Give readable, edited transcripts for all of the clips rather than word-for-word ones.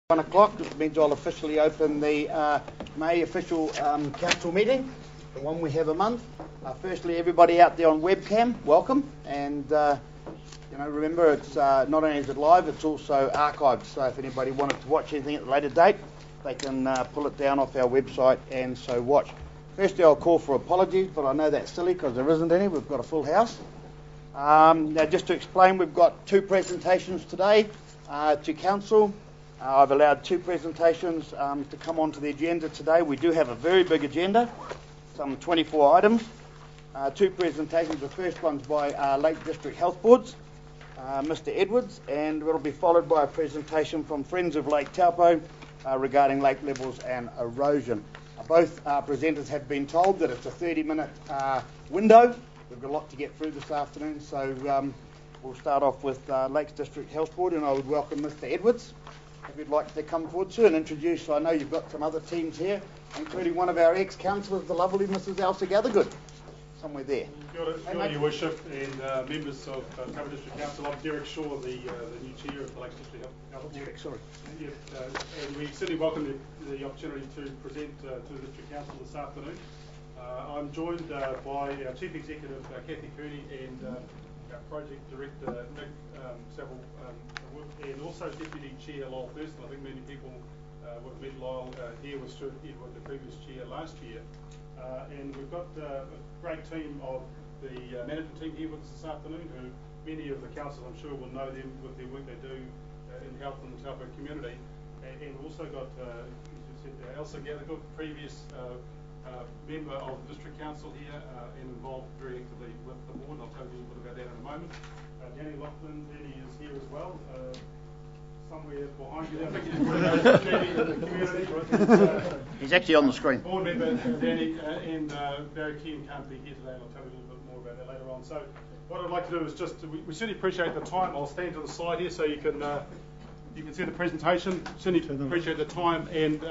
1 o'clock, which means I'll officially open the May official council meeting, the one we have a month. Firstly, everybody out there on webcam, welcome. And remember, it's not only is it live, it's also archived. So if anybody wanted to watch anything at a later date, they can pull it down off our website and so watch. Firstly, I'll call for apologies, but I know that's silly because there isn't any. We've got a full house. Now, just to explain, we've got two presentations today to council. I've allowed two presentations to come onto the agenda today. We do have a very big agenda, some 24 items. Two presentations. The first one's by Lake District Health Boards, Mr. Edwards, and it'll be followed by a presentation from Friends of Lake Taupo regarding lake levels and erosion. Both presenters have been told that it's a 30-minute window. We've got a lot to get through this afternoon, so we'll start off with Lakes District Health Board, and I would welcome Mr. Edwards. If you'd like to come forward, sir, and introduce, I know you've got some other teams here, including one of our ex-councillors, the lovely Mrs. Elsa Gathergood, somewhere there. Your Worship and members of Taupo District Council, I'm Derek Shaw, the new chair of the Lakes District Health Board. Derek, sorry. And we certainly welcome the opportunity to present to the District Council this afternoon. I'm joined by our Chief Executive, Kathy Kearney, and our Project Director, Nick Saville, and also Deputy Chair Lyle Thurston. I think many people would have met Lyle here with Stuart Edward, the previous chair last year. And we've got a great team of the management team here with us this afternoon, who many of the councillors I'm sure will know them with their work they do in health in the Taupo community. And we've also got, as you said, Elsa Gathergood, previous member of the District Council here and involved very actively with the board. I'll tell you a little bit about that in a moment. Danny Loughlin, Danny is here as well. Somewhere behind you there. I think he's Danny in the community. He's actually on the screen. Board member Danny and Barry Keane can't be here today, and I'll tell you a little bit more about that later on. So what I'd like to do is just, we certainly appreciate the time. I'll stand to the side here so you can see the presentation. Certainly appreciate the time. And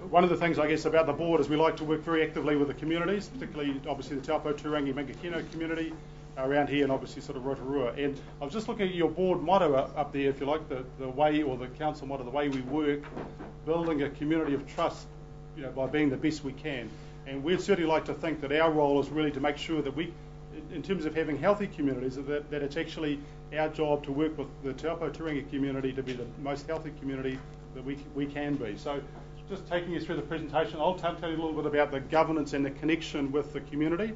one of the things, I guess, about the board is we like to work very actively with the communities, particularly, obviously, the Taupo, Turangi, Mangakino community around here, and obviously sort of Rotorua. And I was just looking at your board motto up there, if you like, the way, or the council motto, the way we work, building a community of trust, by being the best we can. And we'd certainly like to think that our role is really to make sure that we, in terms of having healthy communities, that it's actually our job to work with the Taupo Turangi community to be the most healthy community that we can be. So just taking you through the presentation, I'll tell you a little bit about the governance and the connection with the community.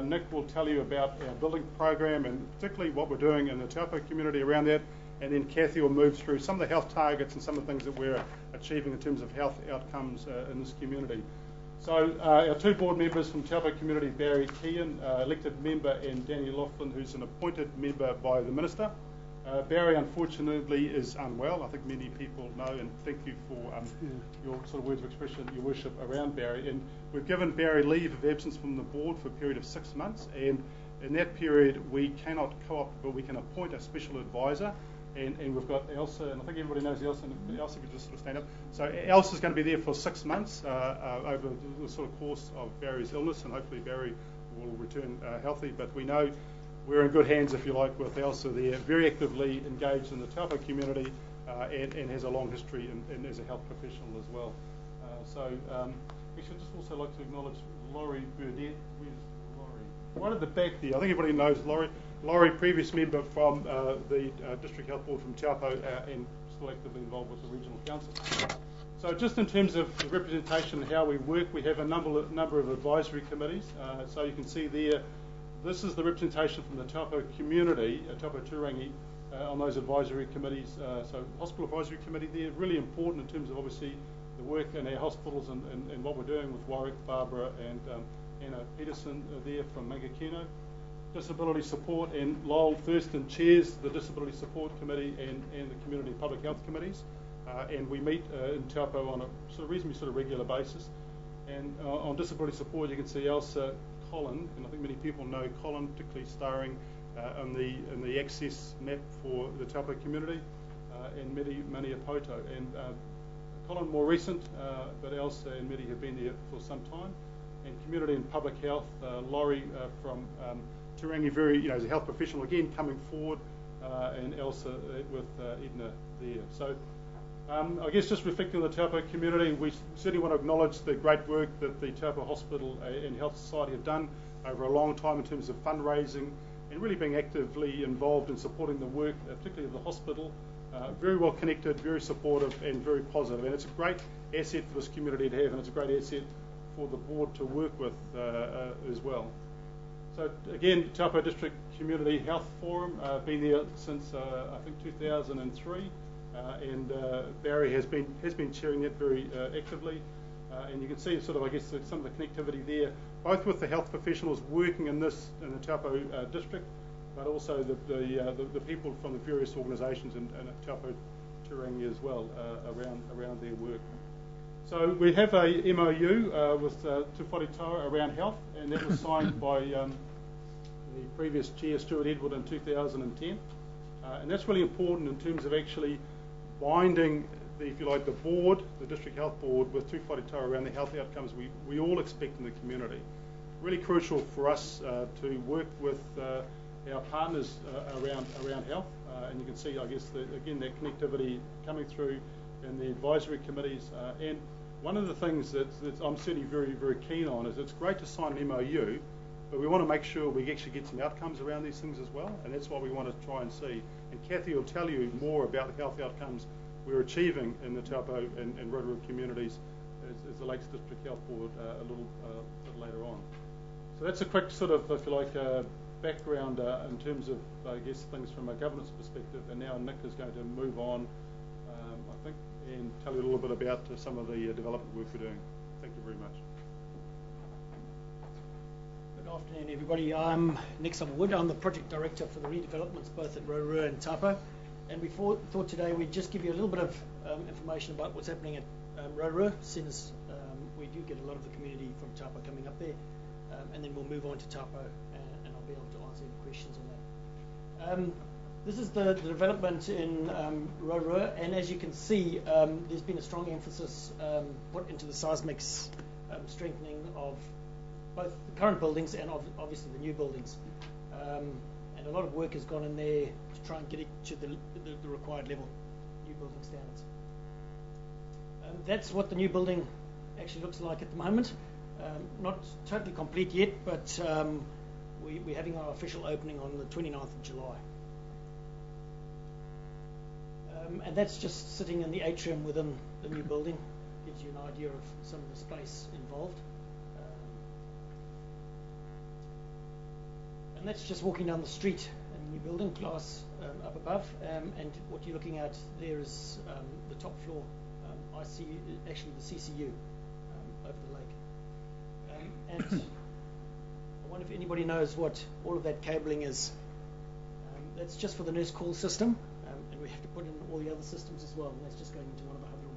Nick will tell you about our building program and particularly what we're doing in the Taupo community around that, and then Kathy will move through some of the health targets and some of the things that we're achieving in terms of health outcomes in this community. So our two board members from Taupo community, Barry Keane, elected member, and Danny Loughlin, who's an appointed member by the Minister. Barry, unfortunately, is unwell. I think many people know, and thank you for your sort of words of expression, Your Worship, around Barry. And we've given Barry leave of absence from the board for a period of 6 months, and in that period we cannot co-opt, but we can appoint a special advisor. And we've got Elsa, and I think everybody knows Elsa, and Elsa could just sort of stand up. So Elsa's going to be there for 6 months over the sort of course of Barry's illness, and hopefully Barry will return healthy. But we know we're in good hands, if you like, with Elsa there, very actively engaged in the Taupo community and has a long history and as a health professional as well. We should just also like to acknowledge Laurie Burdett. Where's Laurie? Right at the back there. I think everybody knows Laurie. Laurie, previous member from the District Health Board from Taupo and still actively involved with the Regional Council. So just in terms of the representation and how we work, we have a number of advisory committees. So you can see there, this is the representation from the Taupo community, Taupo Turangi, on those advisory committees. So Hospital Advisory Committee there, really important in terms of obviously the work in our hospitals and what we're doing with Warwick, Barbara and Anna Peterson there from Mangakino. Disability Support, and Lyle Thurston chairs the Disability Support Committee and the Community Public Health Committees. And we meet in Taupo on a sort of reasonably regular basis. And on disability support, you can see Elsa Colin, and I think many people know Colin, particularly starring in the access map for the Taupo community, and Medi Apoto. And Colin more recent, but Elsa and Medi have been there for some time. And community and public health, Laurie from Turangi, as a health professional again coming forward, and Elsa with Edna there. So I guess just reflecting on the Taupo community, we certainly want to acknowledge the great work that the Taupo Hospital and Health Society have done over a long time in terms of fundraising and really being actively involved in supporting the work, particularly of the hospital. Very well connected, very supportive and very positive. And it's a great asset for this community to have, and it's a great asset for the board to work with as well. So again, Taupo District Community Health Forum, been there since I think 2003. And Barry has been chairing it very actively, and you can see sort of, I guess, some of the connectivity there, both with the health professionals working in the Taupo district, but also the people from the various organisations in Taupo Turangi as well around their work. So we have a MOU with Te Whare around health, and that was signed by the previous chair, Stuart Edward, in 2010, and that's really important in terms of actually binding, if you like, the board, the District Health Board, with Te Whare around the health outcomes we all expect in the community. Really crucial for us to work with our partners around health, and you can see, I guess, again, that connectivity coming through in the advisory committees. And one of the things that I'm certainly very, very keen on is it's great to sign an MOU, but we want to make sure we actually get some outcomes around these things as well, and that's what we want to try and see. And Kathy will tell you more about the health outcomes we're achieving in the Taupo and Rotorua communities as the Lakes District Health Board a little bit later on. So that's a quick sort of, if you like, background in terms of, I guess, things from a governance perspective. And now Nick is going to move on, I think, and tell you a little bit about some of the development work we're doing. Thank you very much. Good afternoon, everybody. I'm Nick Summerwood. I'm the project director for the redevelopments both at Rotorua and Taupo. And we thought today we'd just give you a little bit of information about what's happening at Rotorua, since we do get a lot of the community from Taupo coming up there. And then we'll move on to Taupo, and I'll be able to answer any questions on that. This is the development in Rotorua, and as you can see, there's been a strong emphasis put into the seismic strengthening of both the current buildings and obviously the new buildings. And a lot of work has gone in there to try and get it to the required level, new building standards. That's what the new building actually looks like at the moment. Not totally complete yet, but we're having our official opening on the 29th of July. And that's just sitting in the atrium within the new building. Gives you an idea of some of the space involved. And that's just walking down the street in the new building, glass up above. And what you're looking at there is the top floor. I see actually the CCU over the lake. And I wonder if anybody knows what all of that cabling is. That's just for the nurse call system, and we have to put in all the other systems as well, and that's just going into one of the other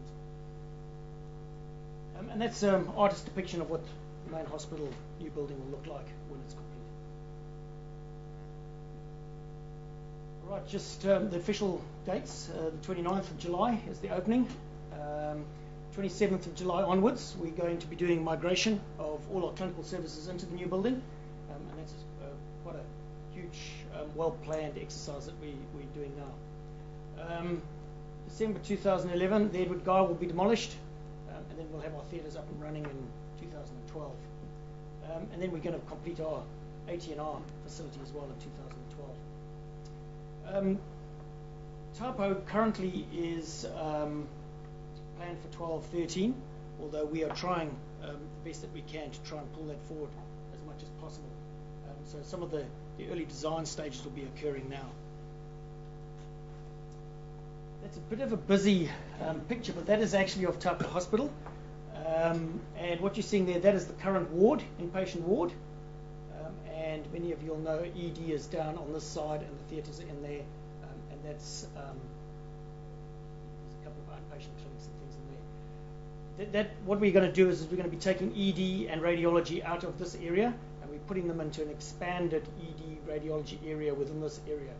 rooms. And that's an artist's depiction of what the main hospital new building will look like when it's complete. All right, just the official dates. The 29th of July is the opening. 27th of July onwards, we're going to be doing migration of all our clinical services into the new building, and that's quite a huge, well-planned exercise that we're doing now. December 2011, the Edward Guy will be demolished, and then we'll have our theatres up and running in 2012. And then we're going to complete our AT&R facility as well in 2012. Taupo currently is planned for 12-13, although we are trying the best that we can to try and pull that forward as much as possible. So some of the early design stages will be occurring now. That's a bit of a busy picture, but that is actually of Taupo Hospital. And what you're seeing there, that is the current ward, inpatient ward. And many of you will know ED is down on this side and the theatres are in there. And that's there's a couple of outpatient clinics and things in there. What we're going to do is we're going to be taking ED and radiology out of this area, and we're putting them into an expanded ED radiology area within this area.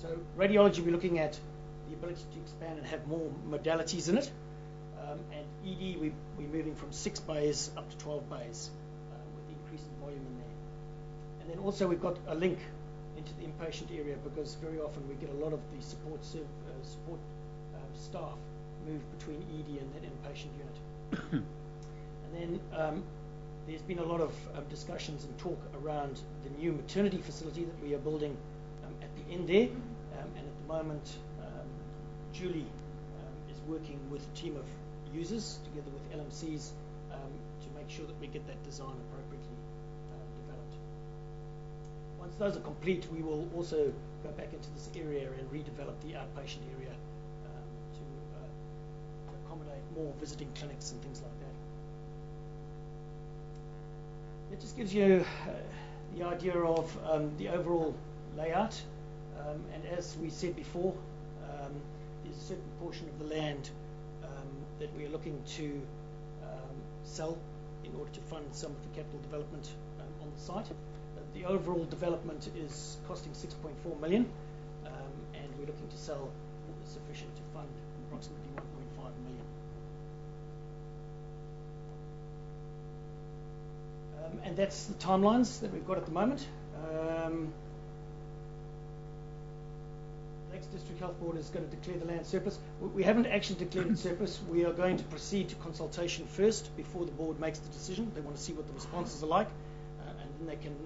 So radiology, we're looking at the ability to expand and have more modalities in it. And ED, we're moving from 6 bays up to 12 bays with increasing volume in there. And then also we've got a link into the inpatient area, because very often we get a lot of the support staff move between ED and that inpatient unit. And then there's been a lot of discussions and talk around the new maternity facility that we are building at the end there. And at the moment, Julie is working with a team of users together with LMCs to make sure that we get that design appropriately developed. Once those are complete, we will also go back into this area and redevelop the outpatient area to accommodate more visiting clinics and things like that. It just gives you the idea of the overall layout. And as we said before, there's a certain portion of the land that we are looking to sell in order to fund some of the capital development on the site. The overall development is costing 6.4 million, and we're looking to sell what is sufficient to fund approximately 1.5 million. And that's the timelines that we've got at the moment. Lakes District Health Board is going to declare the land surplus. We haven't actually declared it surplus. We are going to proceed to consultation first before the board makes the decision. They want to see what the responses are like, and then they can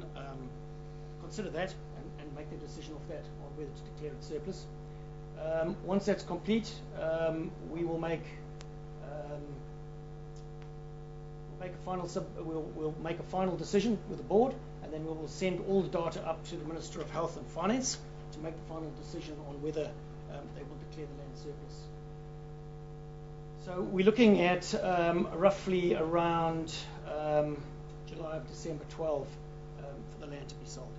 consider that and make their decision off that on whether to declare it surplus. Once that's complete, we will make we'll make a final decision with the board, and then we will send all the data up to the Minister of Health and Finance to make the final decision on whether they will declare the land surplus. So we're looking at roughly around July of December 12 for the land to be sold.